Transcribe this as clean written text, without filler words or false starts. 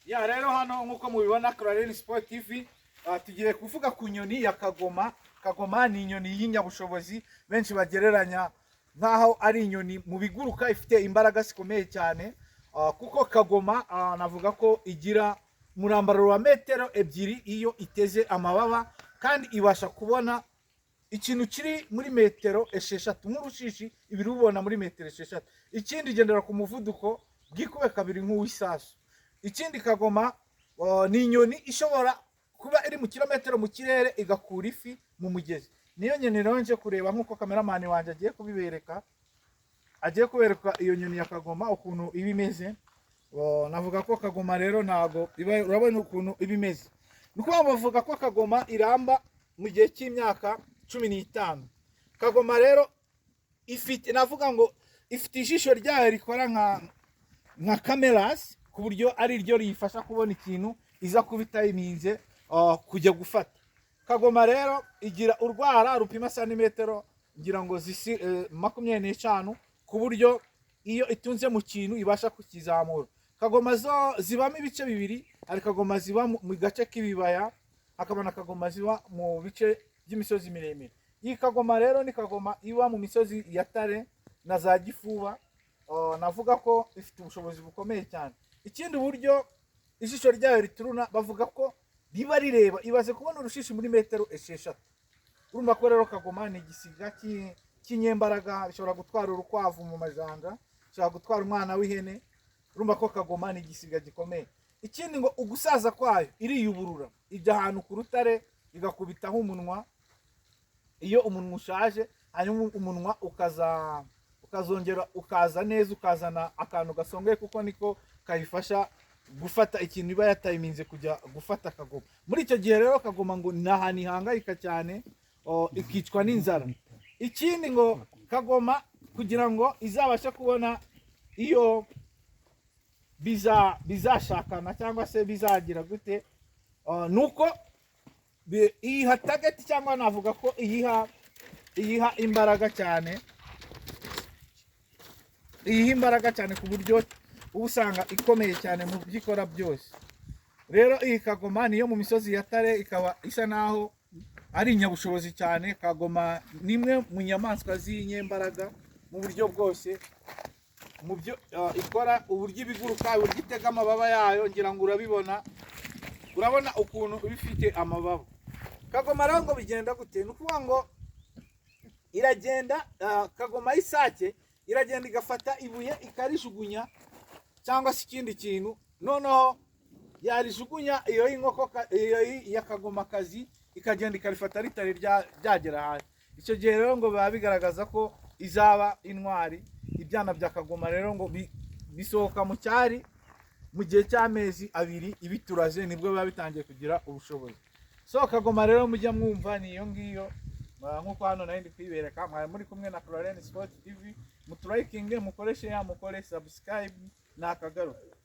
Ya rero hano nkuko mubibona Clarence Sport TV tugiye kuvuga ku nyoni ya kagoma. Kagoma ni inyoni y'inyabushobozi benshi bagereranya nkaho ari inyoni mu biguruka ifite imbaraga zikomeye cyane, kuko kagoma navuga ko igira murambararo wa metero ebyiri iyo iteze amababa, kandi ibasha kubona ikintu kiri muri metero esheshatu nk'urushishi ibiri ubona muri metero esheshatu. Ikindi igendera ku muvuduko bwikube kabiri nk'uw'isasu. Ikindi kagoma ni inyoni ishobora kuba iri mu kilometero mu kirere igakura ifi mu mugezi. Niyo nyoni rero nje kureba nk'uko kameramani wanjye agiye kubibereka, agiye kubereka iyo nyoni ya kagoma ukuntu iba imeze. Navuga ko kagoma rero ntago urabona ukuntu iba imeze. Nuko bavuga ko kagoma iramba mu gihe cy'imyaka 15. Kagoma rero ifite, navuga ngo ifite ijisho ryayo rikora nka cameras, ku buryo ari ryo riyifasha kubona ikintu iza kubita iminze kujya gufata. Kagoma rero igira urwara rupima santimetero ngira ngo 25, ku buryo iyo itunze mu kintu ibasha kukizamura. Kagoma zo zibamo ibice bibiri, hari kagoma ziba mu gace k'ibibaya, hakabona kagoma ziba mu bice by'imisozi miremire. Iyi kagoma rero ni kagoma iba mu misozi ya Tare na za Gifuba. Navuga ko ifite ubushobozi bukomeye cyane. Ikindi buryo ijisho ryayo rituruna, bavuga ko riba rireba, ibaze kubona urushishi muri metero esheshatu. Urumva ko rero kagoma ni igisiga cy'inyembaraga, bishobora gutwara urukwavu mu majanja, bishobora gutwara umwana w'ihene. Urumva ko kagoma ni igisiga gikomeye. Ikindi ngo ugusaza kwayo iriyuburura, ijya ahantu ku rutare igakubitaho umunwa. Iyo umunwa ushaje, hanyuma umunwa ukazongera ukaza neza, ukazana akantu gasongeye, kuko niko kayifasha gufata ikintu iba yatayiminze kujya gufata kagoma. Muri icyo gihe rero kagoma ngo ni ahantu ihangayika cyane, ikicwa n'inzara. Ikindi ngo kagoma kugira ngo izabashe kubona iyo bizashakana cyangwa se bizagira gute, nuko iyiha target, cyangwa navuga ko iyiha imbaraga cyane, ku buryo usanga ikomeye cyane mu byikora byose. Rero iyi kagoma niyo mu misozi ya Tare, ikaba isa naho ari inyabushobozi cyane. Kagoma ni imwe mu nyamaswa z'inyembaraga mu buryo bwose, mu byo ikora, uburyo ibiguruka, uburyo itega amababa yayo, ngira ngo urabona ukuntu bifite amababa. Kagoma rero ngo bigenda gute? Ni ukuvuga ngo iragenda, kagoma y'isake iragenda igafata ibuye ikarijugunya, cyangwa se ikindi kintu, noneho yarijugunya iyo y'inkoko, iyo ya kagoma kazi ikagenda ikarifata ritari ryagera hasi. Icyo gihe rero ngo biba bigaragaza ko izaba intwari. Ibyana bya kagoma rero ngo bisohoka mu cyari mu gihe cy'amezi 2 ibituraje, nibwo biba bitangiye kugira ubushobozi. So kagoma rero mujya mwumva ni iyo ngiyo, nkuko hano nayo ndi kwibereka. Mwari muri kumwe na Clarence Sport TV. Muturikinge, mukore share, mukore subscribe, nakagaruka.